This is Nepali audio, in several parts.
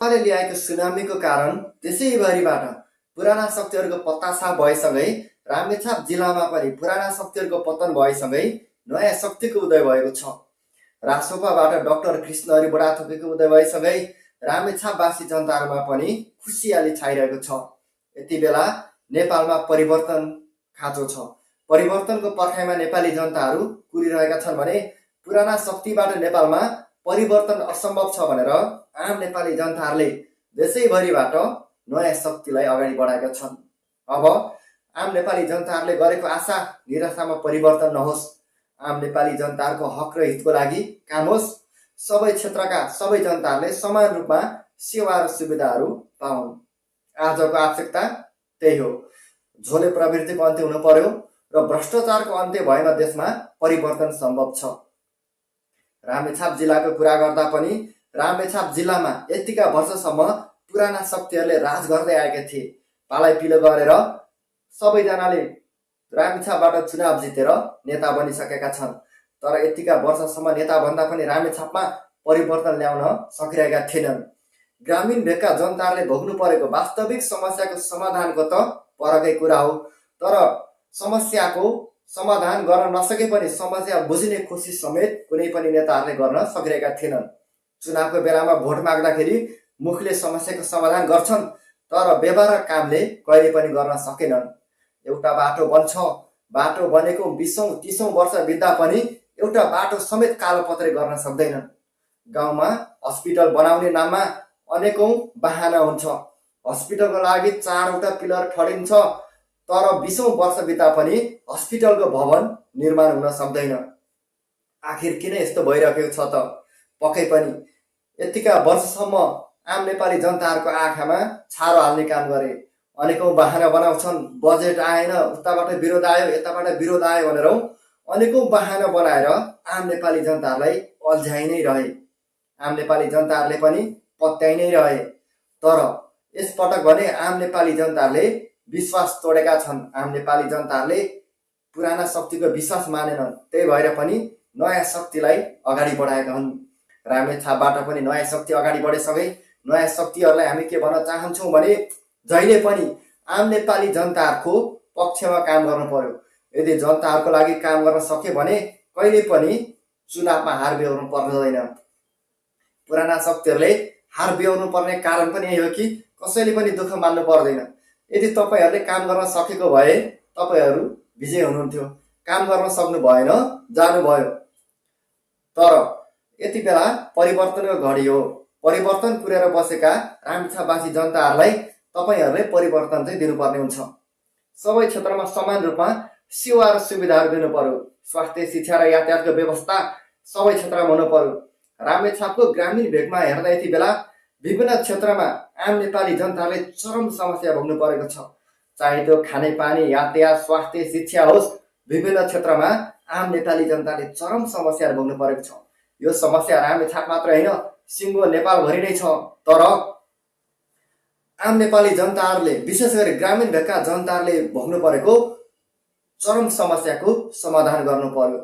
ल्याएको सुनामीको कारण देशैभरिबाट पुराना शक्तिहरूको पत्तासाफ भएसँगै रामेछाप जिल्लामा पनि पुराना शक्तिहरूको पतन भएसँगै नयाँ शक्तिको उदय भएको छ। रासोपाबाट डाक्टर कृष्णहरि बुढाथोकीको उदय भएसँगै रामेछापवासी जनताहरूमा पनि खुसियाली छाइरहेको छ। यति बेला नेपालमा परिवर्तन खाँचो छ। परिवर्तनको पर्खाइमा नेपाली जनताहरू कुरिरहेका छन् भने पुराना शक्तिबाट नेपालमा परिवर्तन असम्भव छ भनेर आम नेपाली जनताहरूले देशैभरिबाट नयाँ शक्तिलाई अगाडि बढाएका छन्। अब आम नेपाली जनताहरूले गरेको आशा निराशामा परिवर्तन नहोस्, आम नेपाली जनताहरूको हक र हितको लागि काम होस्, सबै क्षेत्रका सबै जनताहरूले समान रूपमा सेवा र सुविधाहरू पाउन्। आजको आवश्यकता त्यही हो। झोले प्रवृत्तिको अन्त्य हुनु पर्यो र भ्रष्टाचारको अन्त्य भएमा देशमा परिवर्तन सम्भव छ। रामेछाप जिल्लाको कुरा गर्दा पनि रामेछाप जिल्लामा यतिका वर्षसम्म पुराना शक्तिहरूले राज गर्दै आएका थिए। पालै पिलो गरेर सबैजनाले रामेछापबाट चुनाव जितेर नेता बनिसकेका छन्। तर यतिका वर्षसम्म नेता भन्दा पनि रामेछापमा परिवर्तन ल्याउन सकिरहेका थिएनन्। ग्रामीण भेगका जनताहरूले भोग्नु परेको वास्तविक समस्याको समाधानको त परकै कुरा हो, तर समस्याको समाधान गर्न नसके पनि समस्या बुझ्ने कोसिस समेत कुनै पनि नेताहरूले गर्न सकिरहेका थिएनन्। चुनावको बेलामा भोट माग्दाखेरि मुखले समस्याको समाधान गर्छन्, तर व्यवहार र कामले कहिले पनि गर्न सकेनन्। एउटा बाटो बन्छ, बाटो बनेको 20औं-30औं वर्ष बित्दा पनि एउटा बाटो समेत कालोपत्रे गर्न सक्दैनन्। गाउँमा हस्पिटल बनाउने नाममा अनेकौं बहाना हुन्छ। हस्पिटलको लागि 4वटा पिलर ठडिन्छ, तर 20औं वर्ष बित्दा पनि हस्पिटलको भवन निर्माण हुन सक्दैन। आखिर किन यस्तो भइरहेको छ त? पक्कै पनि यतिका वर्षसम्म आम नेपाली जनताहरूको आँखामा छारो हाल्ने काम गरे। अनेकौं बहाना बनाउँछन्। बजेट आएन, उताबाट विरोध आयो, यताबाट विरोध आयो भनेर अनेकौं बहाना बनाएर आम नेपाली जनताहरूलाई अल्झाइ नै रहे। आम नेपाली जनताहरूले पनि पत्याइ नै रहे। तर यसपटक भने आम नेपाली जनताहरूले विश्वास तोडेका छन्। आम नेपाली जनताहरूले पुराना शक्तिको विश्वास मानेनन्। त्यही भएर पनि नयाँ शक्तिलाई अगाडि बढाएका हुन्। रामेछापबाट पनि नयाँ शक्ति अगाडि बढेसँगै नयाँ शक्तिहरूलाई हामी के भन्न चाहन्छौँ भने जहिले पनि आम नेपाली जनताहरूको पक्षमा काम गर्नु पर्यो। यदि जनताहरूको लागि काम गर्न सक्यो भने कहिले पनि चुनावमा हार बेहोर्नु पर्दैन। पुराना शक्तिहरूले हार बेहोर्नु पर्ने कारण पनि यही हो कि कसैले पनि दुःख मान्नु पर्दैन। यदि तपाईहरूले काम गर्न सकेको भए तपाईहरू विजय हुनुहुन्थ्यो। काम गर्न सक्नु भएन, जानुभयो। तर यति बेला परिवर्तनको घडी हो। परिवर्तन कुरेर बसेका रामेछापवासी जनताहरूलाई तपाईहरूले परिवर्तन चाहिँ दिनुपर्ने हुन्छ। सबै क्षेत्रमा समान रूपमा सेवा र सुविधाहरू दिनु पर्यो। स्वास्थ्य, शिक्षा र यातायातको व्यवस्था सबै क्षेत्रमा हुनु पर्यो। रामेछापको ग्रामीण भेगमा हेर्दा यति बेला विभिन्न क्षेत्रमा आम नेपाली जनताले चरम समस्या भोग्नु परेको छ। चाहे त्यो खानेपानी, यातायात, स्वास्थ्य, शिक्षा होस्, विभिन्न क्षेत्रमा आम नेपाली जनताले चरम समस्याहरू भोग्नु परेको छ। यो समस्या रामेछाप मात्र होइन, सिङ्गो नेपालभरि नै छ। तर आम नेपाली जनताहरूले, विशेष गरी ग्रामीण भेगका जनताहरूले भोग्नु परेको चरम समस्याको समाधान गर्नु पर्यो।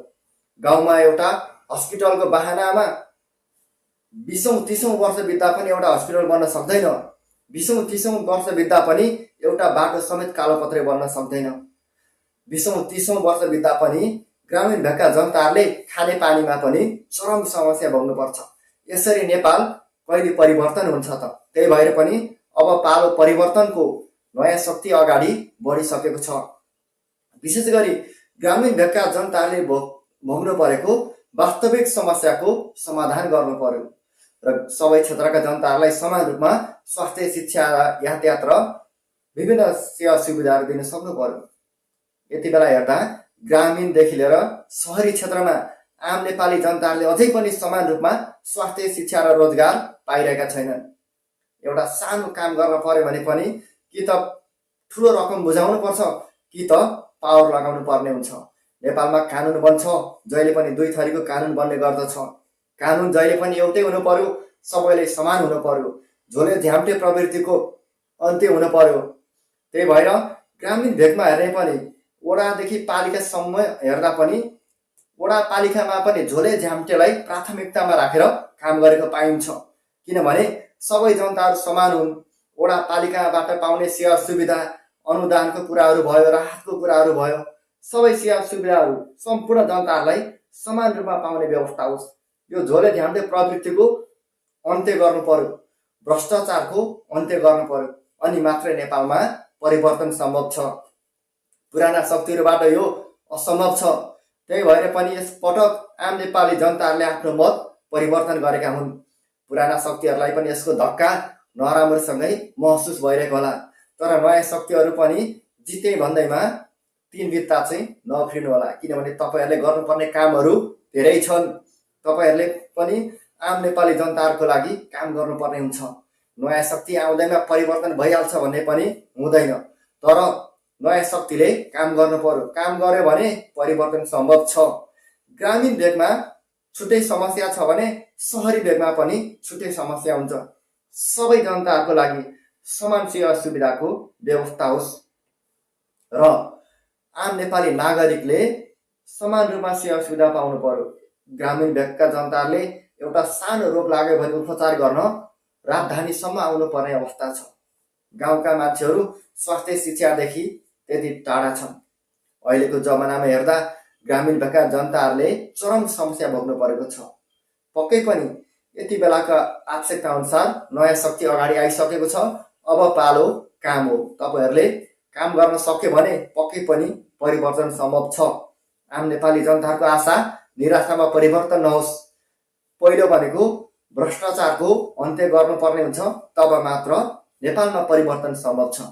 गाउँमा एउटा हस्पिटलको बहानामा 20औं-30औं वर्ष बित्दा पनि एउटा हस्पिटल बन्न सक्दैन। 20औं-30औं वर्ष बित्दा पनि एउटा बाटो समेत कालोपत्रे बन्न सक्दैन। 20औं-30औं वर्ष बित्दा पनि ग्रामीण भेगका जनताहरूले खाने पानीमा पनि चरम समस्या भोग्नुपर्छ। यसरी नेपाल कहिले परिवर्तन हुन्छ त? त्यही भएर पनि अब पालो परिवर्तनको नयाँ शक्ति अगाडि बढिसकेको छ। विशेष गरी ग्रामीण भेगका जनताहरूले भोग्नु परेको वास्तविक समस्याको समाधान गर्नु पर्यो र सबै क्षेत्रका जनताहरूलाई समान रूपमा स्वास्थ्य, शिक्षा, यातायात र विभिन्न सेवा सुविधाहरू दिन सक्नु पर्यो। यति बेला हेर्दा ग्रामीणदेखि लिएर सहरी क्षेत्रमा आम नेपाली जनताहरूले अझै पनि समान रूपमा स्वास्थ्य, शिक्षा र रोजगार पाइरहेका छैनन्। एउटा सानो काम गर्न पर्यो भने पनि कि त ठुलो रकम बुझाउनु पर्छ कि त पावर लगाउनु पर्ने हुन्छ। नेपालमा कानुन बन्छ, जहिले पनि दुई थरीको कानुन बन्ने गर्दछ। कानुन जहिले पनि एउटै हुनु पर्यो, सबैले समान हुनु पर्यो। झोले झ्याम्टे प्रवृत्तिको अन्त्य हुनु पर्यो। त्यही भएर ग्रामीण भेगमा हेर्ने पनि वडादेखि पालिकासम्म हेर्दा पनि वडा पालिकामा पनि झोले झ्याम्टेलाई प्राथमिकतामा राखेर काम गरेको पाइन्छ। किनभने सबै जनताहरू समान हुन्, वडा पालिकाबाट पाउने सेवा सुविधा अनुदानको कुराहरू भयो, राहतको कुराहरू भयो, सबै सेवा सुविधाहरू सम्पूर्ण जनताहरूलाई समान रूपमा पाउने व्यवस्था होस्। यो झोले ध्यानले प्रवृत्तिको अन्त्य गर्नु पर्यो, भ्रष्टाचारको अन्त्य गर्नु पर्यो, अनि मात्रै नेपालमा परिवर्तन सम्भव छ। पुराना शक्तिहरूबाट यो असम्भव छ। त्यही भएर पनि यस पटक आम नेपाली जनताहरूले आफ्नो मत परिवर्तन गरेका हुन्। पुराना शक्तिहरूलाई पनि यसको धक्का नराम्रोसँगै महसुस भइरहेको होला। तर नयाँ शक्तिहरू पनि जिते भन्दैमा तीन बित्ता चाहिँ नउफ्रिनु होला, किनभने तपाईँहरूले गर्नुपर्ने कामहरू धेरै छन्। तपाईँहरूले पनि आम नेपाली जनताहरूको लागि काम गर्नुपर्ने हुन्छ। नयाँ शक्ति आउँदैमा परिवर्तन भइहाल्छ भन्ने पनि हुँदैन, तर नयाँ शक्तिले काम गर्नु पर्यो। काम गर्यो भने परिवर्तन सम्भव छ। ग्रामीण भेगमा छुट्टै समस्या छ भने सहरी भेगमा पनि छुट्टै समस्या हुन्छ। सबै जनताहरूको लागि समान सेवा सुविधाको व्यवस्था होस् र आम नेपाली नागरिकले समान रूपमा सेवा सुविधा पाउनु पर्यो। ग्रामीण भेगका जनताहरूले एउटा सानो रोग लाग्यो भने उपचार गर्न राजधानीसम्म आउनुपर्ने अवस्था छ। गाउँका मान्छेहरू स्वास्थ्य शिक्षादेखि त्यति टाढा छन्। अहिलेको जमानामा हेर्दा ग्रामीण भेगका जनताहरूले चरम समस्या भोग्नु परेको छ। पक्कै पनि यति बेलाका आवश्यकता अनुसार नयाँ शक्ति अगाडि आइसकेको छ। अब पालो काम हो। तपाईँहरूले काम गर्न सक्यो भने पक्कै पनि परिवर्तन सम्भव छ। आम नेपाली जनताहरूको आशा निराशामा परिवर्तन नहोस्। पहिलो भनेको भ्रष्टाचारको अन्त्य गर्नुपर्ने हुन्छ, तब मात्र नेपालमा परिवर्तन सम्भव छ।